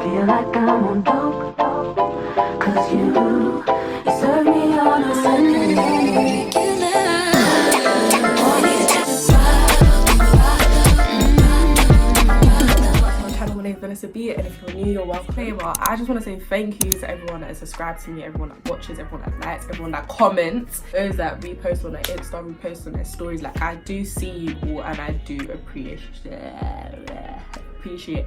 feel like I'm on dope, 'cause you serve me on a Sunday. Insta-van.j.b, and if you're new, you're welcome. But I just want to say thank you to everyone that has subscribed to me, everyone that watches, everyone that likes, everyone that comments, those that repost on their Insta, repost on their stories. Like, I do see you all and I do appreciate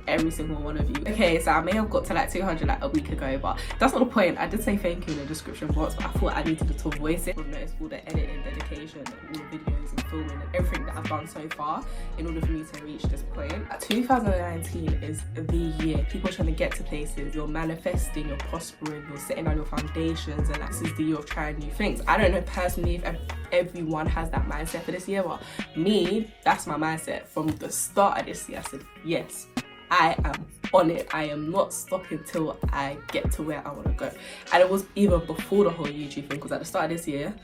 every single one of you. Okay, so I may have got to like 200 like a week ago, but that's not the point. I did say thank you in the description box, but I thought I needed to voice it. I've noticed all the editing, dedication, all the videos and filming and everything that I've done so far in order for me to reach this point. 2019 is the year. People are trying to get to places. You're manifesting, you're prospering, you're setting on your foundations, and this is the year of trying new things. I don't know personally if everyone has that mindset for this year, but me, that's my mindset. From the start of this year, I said, yes, I am on it. I am not stopping till I get to where I want to go. And it was even before the whole YouTube thing, because at the start of this year,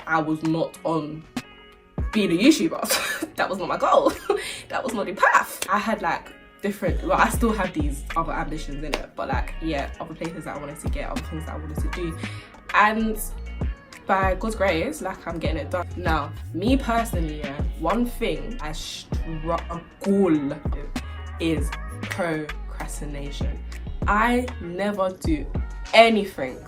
I was not on being a YouTuber. That was not my goal. That was not the path. I had like different, well, I still have these other ambitions in it, but like, yeah, other places that I wanted to get, other things that I wanted to do. And by God's grace, like, I'm getting it done. Now, me personally, yeah, one thing I struggle with is procrastination. I never do anything,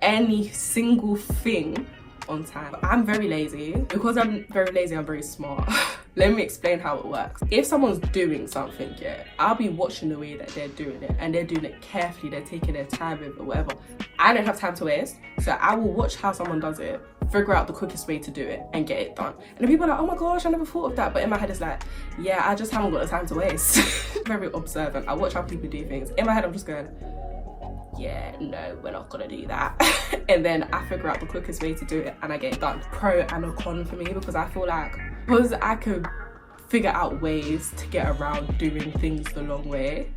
any single thing on time. I'm very lazy. Because I'm very lazy, I'm very smart. Let me explain how it works. If someone's doing something, yeah, I'll be watching the way that they're doing it, and they're doing it carefully, they're taking their time with it or whatever. I don't have time to waste, so I will watch how someone does it, figure out the quickest way to do it and get it done. And the people are like, oh my gosh, I never thought of that. But in my head it's like, yeah, I just haven't got the time to waste. Very observant. I watch how people do things. In my head I'm just going, yeah, no, we're not gonna do that. And then I figure out the quickest way to do it and I get it done. Pro and a con for me, because I feel like, because I could figure out ways to get around doing things the long way,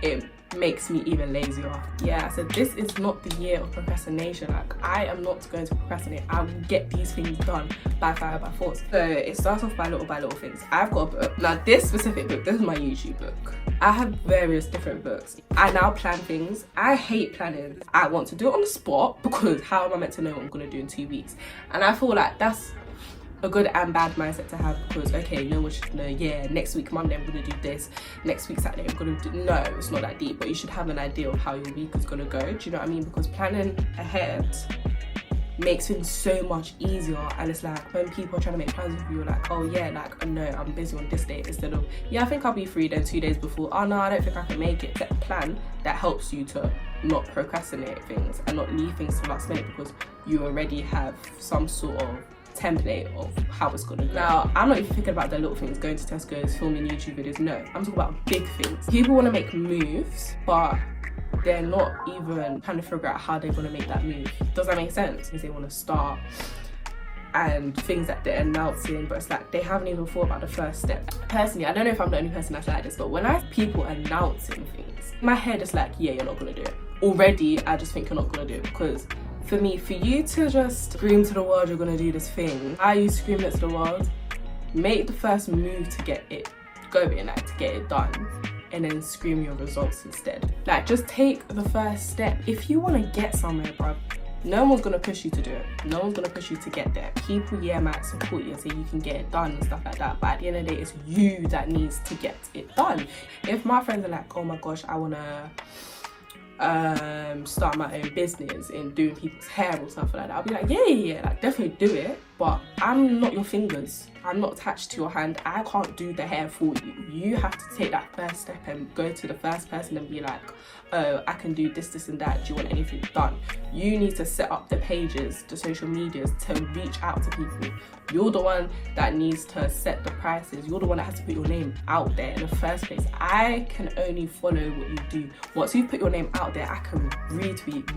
it makes me even lazier. Yeah, so this is not the year of procrastination. Like, I am not going to procrastinate. I will get these things done by fire, by force. So it starts off by little things. I've got a book. Now this specific book, this is my YouTube book. I have various different books. I now plan things. I hate planning. I want to do it on the spot, because how am I meant to know what I'm gonna do in 2 weeks? And I feel like that's a good and bad mindset to have, because okay, no one should know, yeah, next week Monday I'm gonna do this, next week Saturday I'm gonna do, no, it's not that deep, but you should have an idea of how your week is gonna go. Do you know what I mean? Because planning ahead makes things so much easier. And it's like, when people are trying to make plans with you, you're like, oh yeah, like, no, I'm busy on this date, instead of, yeah, I think I'll be free then 2 days before, oh no, I don't think I can make it. Set a plan that helps you to not procrastinate things and not leave things to last minute, because you already have some sort of template of how it's gonna go. Now, I'm not even thinking about the little things, going to Tesco's, filming YouTube videos. No, I'm talking about big things. People want to make moves, but they're not even trying to figure out how they're gonna make that move. Does that make sense? Because they want to start, and things that they're announcing, but it's like they haven't even thought about the first step. Personally, I don't know if I'm the only person that's like this, but when I have people announcing things, my head is like, yeah, you're not gonna do it. Already, I just think you're not gonna do it, because for me, for you to just scream to the world you're gonna do this thing, how you scream it to the world, make the first move to get it going, like to get it done, and then scream your results instead. Like, just take the first step. If you wanna get somewhere, bruv, no one's gonna push you to do it. No one's gonna push you to get there. People, yeah, might support you and say you can get it done and stuff like that, but at the end of the day, it's you that needs to get it done. If my friends are like, oh my gosh, I wanna start my own business in doing people's hair or something like that, I'll be like, yeah, like, definitely do it, but I'm not your fingers. I'm not attached to your hand. I can't do the hair for you. You have to take that first step and go to the first person and be like, oh, I can do this and that. Do you want anything done? You need to set up the pages, the social medias, to reach out to people. You're the one that needs to set the prices. You're the one that has to put your name out there in the first place. I can only follow what you do. Once you put your name out there, I can retweet,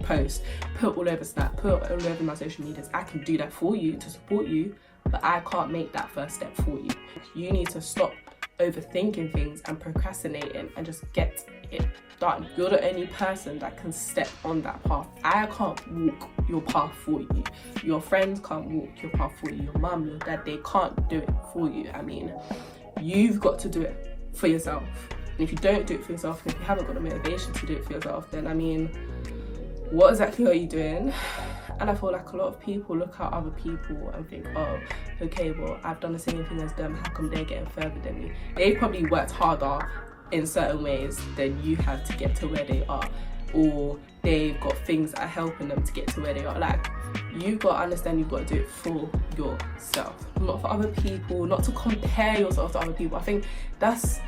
post, put all over Snap, put all over my social medias. I can do that for you, to support you, but I can't make that first step for you. You need to stop overthinking things and procrastinating and just get it done. You're the only person that can step on that path. I can't walk your path for you. Your friends can't walk your path for you. Your mum, your dad, they can't do it for you. I mean, you've got to do it for yourself. And if you don't do it for yourself, if you haven't got the motivation to do it for yourself, then I mean, what exactly are you doing? And I feel like a lot of people look at other people and think, oh, okay, well, I've done the same thing as them, how come they're getting further than me? They've probably worked harder in certain ways than you have to get to where they are, or they've got things that are helping them to get to where they are. Like, you've got to understand, you've got to do it for yourself, not for other people, not to compare yourself to other people. I think that's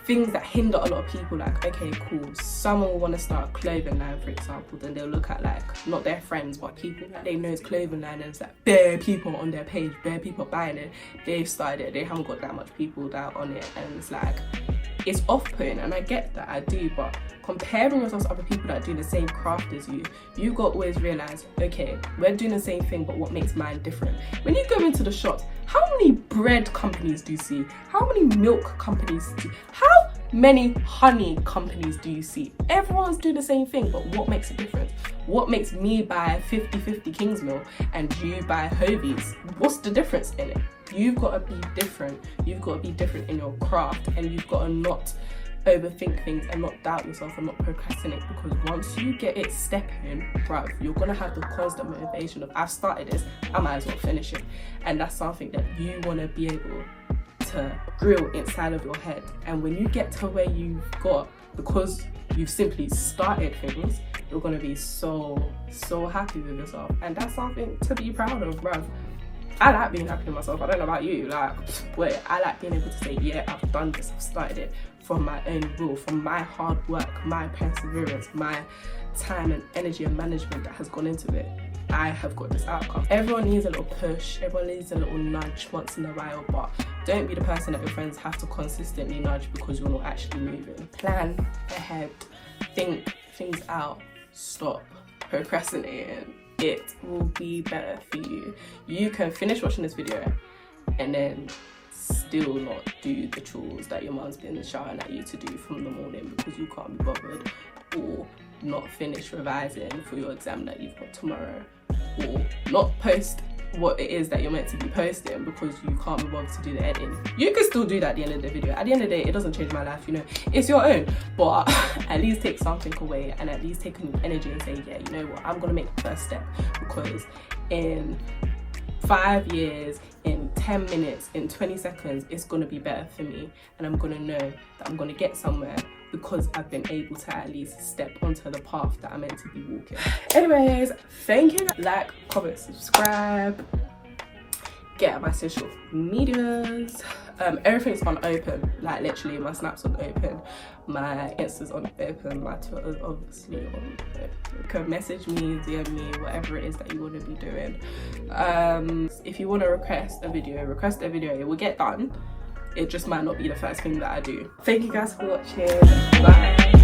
things that hinder a lot of people. Like, okay, cool, someone will want to start a clothing line, for example, then they'll look at, like, not their friends, but people that they know is clothing line, and it's like bare people on their page, bare people buying it, they've started it, they haven't got that much people that on it, and it's like, it's off-putting. And I get that, I do, but comparing yourself to other people that do the same craft as you, you've got to always realize, okay, we're doing the same thing, but what makes mine different? When you go into the shops, how many bread companies do you see? How many milk companies do you? How many honey companies do you see? Everyone's doing the same thing, but what makes it different? What makes me buy 50/50 Kingsmill and you buy Hovies? What's the difference in it? You've got to be different. You've got to be different in your craft, and you've got to not overthink things and not doubt yourself and not procrastinate, because once you get it stepping, bruv, you're gonna have the constant motivation of, I've started this, I might as well finish it. And that's something that you want to be able to grill inside of your head. And when you get to where you've got, because you've simply started things, you're gonna be so happy with yourself, and that's something to be proud of, bruv. I like being happy with myself. I don't know about you, like, wait, I like being able to say, yeah, I've done this, I've started it from my own will, from my hard work, my perseverance, my time and energy and management that has gone into it. I have got this outcome. Everyone needs a little push, everyone needs a little nudge once in a while, but don't be the person that your friends have to consistently nudge because you're not actually moving. Plan ahead, think things out, stop procrastinating. It will be better for you. You can finish watching this video and then still not do the chores that your mum's been shouting at you to do from the morning because you can't be bothered, or not finish revising for your exam that you've got tomorrow, or not post what it is that you're meant to be posting because you can't be bothered to do the editing. You can still do that at the end of the video. At the end of the day, it doesn't change my life, you know, it's your own, but at least take something away, and at least take energy and say, yeah, you know what, I'm gonna make the first step, because in 5 years, in 10 minutes, in 20 seconds, it's gonna be better for me, and I'm gonna know that I'm gonna get somewhere because I've been able to at least step onto the path that I'm meant to be walking. Anyways, thank you. Like, comment, subscribe, get at my social medias. Everything's on open, like literally my Snap's on open, my Insta's on open, my Twitter's obviously on open. You can message me, DM me, whatever it is that you want to be doing. If you want to request a video, it will get done. It just might not be the first thing that I do. Thank you guys for watching. Bye.